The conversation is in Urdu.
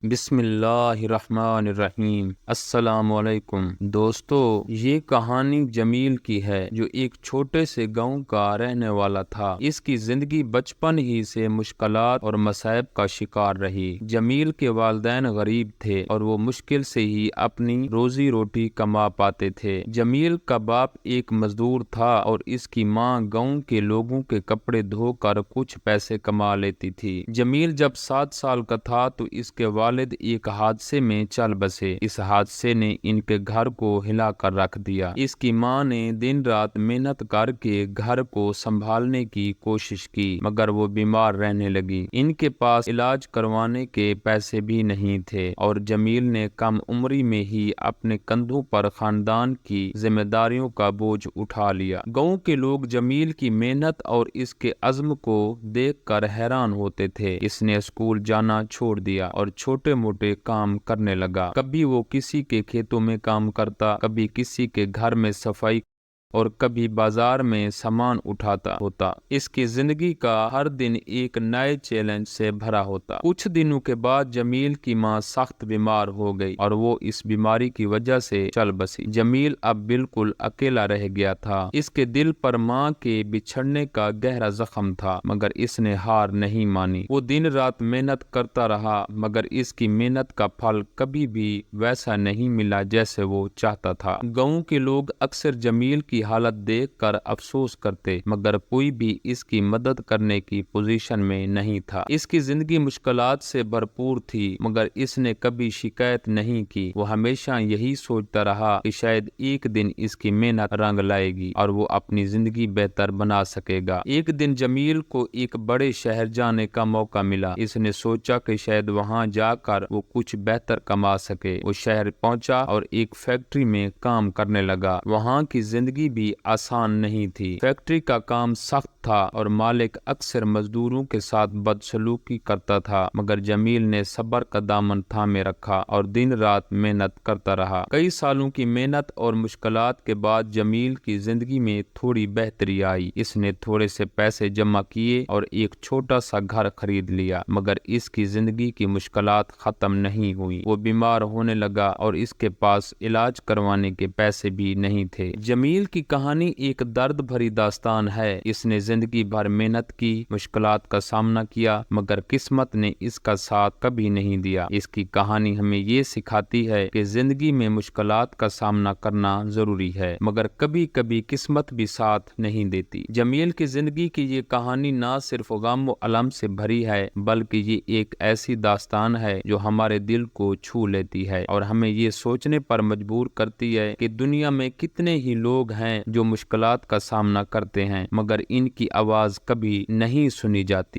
بسم اللہ الرحمن الرحیم۔ السلام علیکم دوستو، یہ کہانی جمیل کی ہے جو ایک چھوٹے سے گاؤں کا رہنے والا تھا۔ اس کی زندگی بچپن ہی سے مشکلات اور مصائب کا شکار رہی۔ جمیل کے والدین غریب تھے اور وہ مشکل سے ہی اپنی روزی روٹی کما پاتے تھے۔ جمیل کا باپ ایک مزدور تھا اور اس کی ماں گاؤں کے لوگوں کے کپڑے دھو کر کچھ پیسے کما لیتی تھی۔ جمیل جب 7 سال کا تھا تو اس کے والد ایک حادثے میں چل بسے۔ اس حادثے نے ان کے گھر کو ہلا کر رکھ دیا۔ اس کی ماں نے دن رات محنت کر کے گھر کو سنبھالنے کی کوشش کی مگر وہ بیمار رہنے لگی۔ ان کے پاس علاج کروانے کے پیسے بھی نہیں تھے اور جمیل نے کم عمری میں ہی اپنے کندھوں پر خاندان کی ذمہ داریوں کا بوجھ اٹھا لیا۔ گاؤں کے لوگ جمیل کی محنت اور اس کے عزم کو دیکھ کر حیران ہوتے تھے۔ اس نے اسکول جانا چھوڑ دیا اور چھوٹے موٹے کام کرنے لگا۔ کبھی وہ کسی کے کھیتوں میں کام کرتا، کبھی کسی کے گھر میں صفائی اور کبھی بازار میں سامان اٹھاتا ہوتا۔ اس کی زندگی کا ہر دن ایک نئے چیلنج سے بھرا ہوتا۔ کچھ دنوں کے بعد جمیل کی ماں سخت بیمار ہو گئی اور وہ اس بیماری کی وجہ سے چل بسی۔ جمیل اب بالکل اکیلا رہ گیا تھا۔ اس کے دل پر ماں کے بچھڑنے کا گہرا زخم تھا مگر اس نے ہار نہیں مانی۔ وہ دن رات محنت کرتا رہا مگر اس کی محنت کا پھل کبھی بھی ویسا نہیں ملا جیسے وہ چاہتا تھا۔ گاؤں کے لوگ اکثر جمیل کی حالت دیکھ کر افسوس کرتے مگر کوئی بھی اس کی مدد کرنے کی پوزیشن میں نہیں تھا۔ اس کی زندگی مشکلات سے بھرپور تھی مگر اس نے کبھی شکایت نہیں کی۔ وہ ہمیشہ یہی سوچتا رہا کہ شاید ایک دن اس کی محنت رنگ لائے گی اور وہ اپنی زندگی بہتر بنا سکے گا۔ ایک دن جمیل کو ایک بڑے شہر جانے کا موقع ملا۔ اس نے سوچا کہ شاید وہاں جا کر وہ کچھ بہتر کما سکے۔ وہ شہر پہنچا اور ایک فیکٹری میں کام کرنے لگا۔ وہاں کی زندگی بھی آسان نہیں تھی۔ فیکٹری کا کام سخت تھا اور مالک اکثر مزدوروں کے ساتھ بدسلوکی کرتا تھا مگر جمیل نے صبر کا دامن تھامے رکھا اور دن رات محنت کرتا رہا۔ کئی سالوں کی محنت اور مشکلات کے بعد جمیل کی زندگی میں تھوڑی بہتری آئی۔ اس نے تھوڑے سے پیسے جمع کیے اور ایک چھوٹا سا گھر خرید لیا مگر اس کی زندگی کی مشکلات ختم نہیں ہوئی۔ وہ بیمار ہونے لگا اور اس کے پاس علاج کروانے کے پیسے بھی نہیں تھے۔ جمیل کی کہانی ایک درد بھری داستان ہے۔ اس نے زندگی بھر محنت کی، مشکلات کا سامنا کیا مگر قسمت نے اس کا ساتھ کبھی نہیں دیا۔ اس کی کہانی ہمیں یہ سکھاتی ہے کہ زندگی میں مشکلات کا سامنا کرنا ضروری ہے مگر کبھی کبھی قسمت بھی ساتھ نہیں دیتی۔ جمیل کی زندگی کی یہ کہانی نہ صرف غم و الم سے بھری ہے بلکہ یہ ایک ایسی داستان ہے جو ہمارے دل کو چھو لیتی ہے اور ہمیں یہ سوچنے پر مجبور کرتی ہے کہ دنیا میں کتنے ہی لوگ ہیں جو مشکلات کا سامنا کرتے ہیں مگر ان کی آواز کبھی نہیں سنی جاتی۔